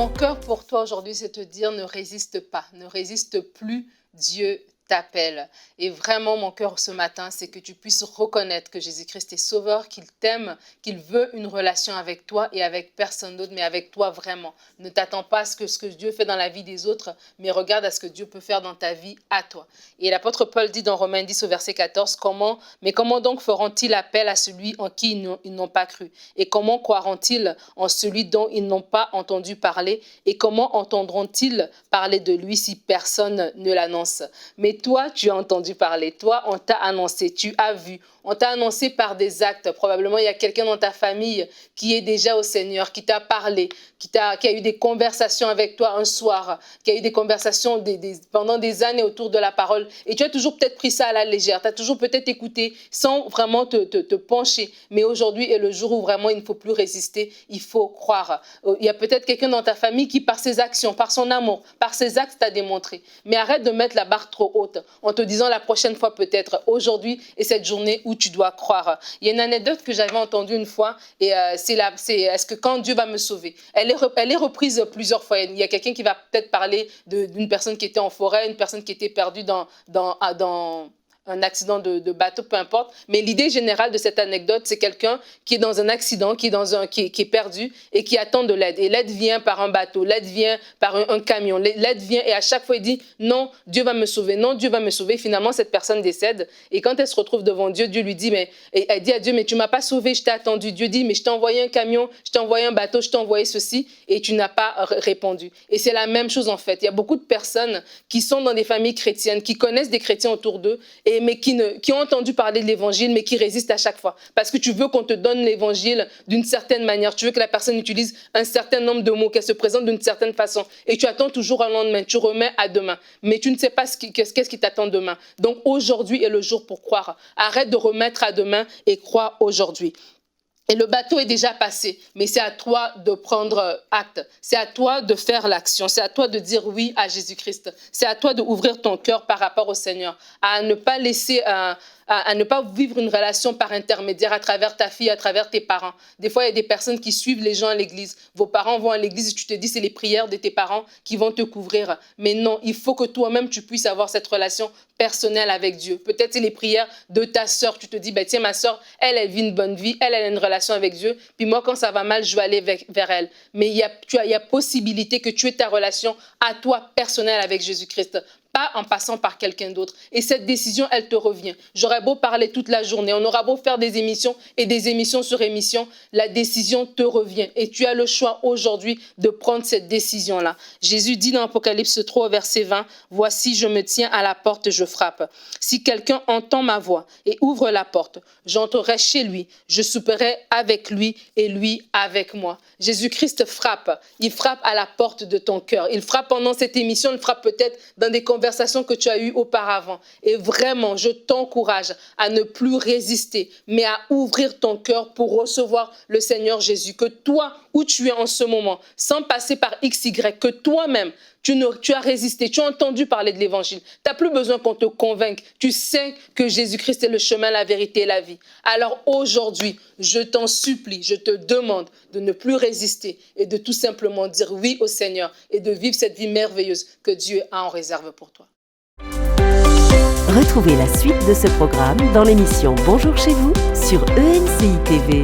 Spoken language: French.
Mon cœur pour toi aujourd'hui, c'est te dire ne résiste pas, ne résiste plus, Dieu t'appelle. Et vraiment, mon cœur ce matin, c'est que tu puisses reconnaître que Jésus-Christ est sauveur, qu'il t'aime, qu'il veut une relation avec toi et avec personne d'autre, mais avec toi vraiment. Ne t'attends pas à ce que Dieu fait dans la vie des autres, mais regarde à ce que Dieu peut faire dans ta vie à toi. Et l'apôtre Paul dit dans Romains 10 au verset 14, comment donc feront-ils appel à celui en qui ils n'ont pas cru? Et comment croiront-ils en celui dont ils n'ont pas entendu parler? Et comment entendront-ils parler de lui si personne ne l'annonce? Mais toi, tu as entendu parler, toi, on t'a annoncé, tu as vu, on t'a annoncé par des actes. Probablement, il y a quelqu'un dans ta famille qui est déjà au Seigneur, qui t'a parlé, qui a eu des conversations avec toi un soir, qui a eu des conversations pendant des années autour de la parole. Et tu as toujours peut-être pris ça à la légère, tu as toujours peut-être écouté sans vraiment te pencher. Mais aujourd'hui est le jour où vraiment il ne faut plus résister, il faut croire. Il y a peut-être quelqu'un dans ta famille qui, par ses actions, par son amour, par ses actes, t'a démontré. Mais arrête de mettre la barre trop haute en te disant la prochaine fois peut-être. Aujourd'hui est cette journée où tu dois croire. Il y a une anecdote que j'avais entendue une fois et c'est est-ce que quand Dieu va me sauver? Elle est reprise plusieurs fois. Il y a quelqu'un qui va peut-être parler d'une personne qui était en forêt, une personne qui était perdue dans un accident de bateau, peu importe. Mais l'idée générale de cette anecdote, c'est quelqu'un qui est dans un accident, qui est perdu et qui attend de l'aide. Et l'aide vient par un bateau, l'aide vient par un camion, l'aide vient et à chaque fois il dit non, Dieu va me sauver, non, Dieu va me sauver. Finalement, cette personne décède et quand elle se retrouve devant Dieu, Dieu lui dit, elle dit à Dieu, mais tu m'as pas sauvé, je t'ai attendu. Dieu dit, mais je t'ai envoyé un camion, je t'ai envoyé un bateau, je t'ai envoyé ceci et tu n'as pas répondu. Et c'est la même chose en fait. Il y a beaucoup de personnes qui sont dans des familles chrétiennes, qui connaissent des chrétiens autour d'eux, mais qui ont entendu parler de l'évangile, mais qui résistent à chaque fois. Parce que tu veux qu'on te donne l'évangile d'une certaine manière. Tu veux que la personne utilise un certain nombre de mots, qu'elle se présente d'une certaine façon. Et tu attends toujours un lendemain, tu remets à demain. Mais tu ne sais pas qu'est-ce qui t'attend demain. Donc aujourd'hui est le jour pour croire. Arrête de remettre à demain et crois aujourd'hui. Et le bateau est déjà passé, mais c'est à toi de prendre acte. C'est à toi de faire l'action. C'est à toi de dire oui à Jésus-Christ. C'est à toi d'ouvrir ton cœur par rapport au Seigneur. À ne pas laisser à ne pas vivre une relation par intermédiaire à travers ta fille, à travers tes parents. Des fois, il y a des personnes qui suivent les gens à l'église. Vos parents vont à l'église et tu te dis c'est les prières de tes parents qui vont te couvrir. Mais non, il faut que toi-même tu puisses avoir cette relation personnelle avec Dieu. Peut-être c'est les prières de ta sœur. Tu te dis, tiens, ma sœur, elle vit une bonne vie, elle a une relation avec Dieu. Puis moi, quand ça va mal, je vais aller vers elle. Mais il y a possibilité que tu aies ta relation à toi personnelle avec Jésus-Christ. Pas en passant par quelqu'un d'autre. Et cette décision, elle te revient. J'aurais beau parler toute la journée, on aura beau faire des émissions et des émissions sur émissions, la décision te revient. Et tu as le choix aujourd'hui de prendre cette décision-là. Jésus dit dans Apocalypse 3, verset 20, « Voici, je me tiens à la porte, je frappe. Si quelqu'un entend ma voix et ouvre la porte, j'entrerai chez lui, je souperai avec lui et lui avec moi. » Jésus-Christ frappe. Il frappe à la porte de ton cœur. Il frappe pendant cette émission, il frappe peut-être dans des conversations que tu as eues auparavant. Et vraiment, je t'encourage à ne plus résister, mais à ouvrir ton cœur pour recevoir le Seigneur Jésus. Que toi, où tu es en ce moment, sans passer par XY, que toi-même, tu as résisté, tu as entendu parler de l'évangile. Tu n'as plus besoin qu'on te convainque. Tu sais que Jésus-Christ est le chemin, la vérité et la vie. Alors aujourd'hui, je t'en supplie, je te demande de ne plus résister et de tout simplement dire oui au Seigneur et de vivre cette vie merveilleuse que Dieu a en réserve pour toi. Retrouvez la suite de ce programme dans l'émission Bonjour chez vous sur ENCI TV.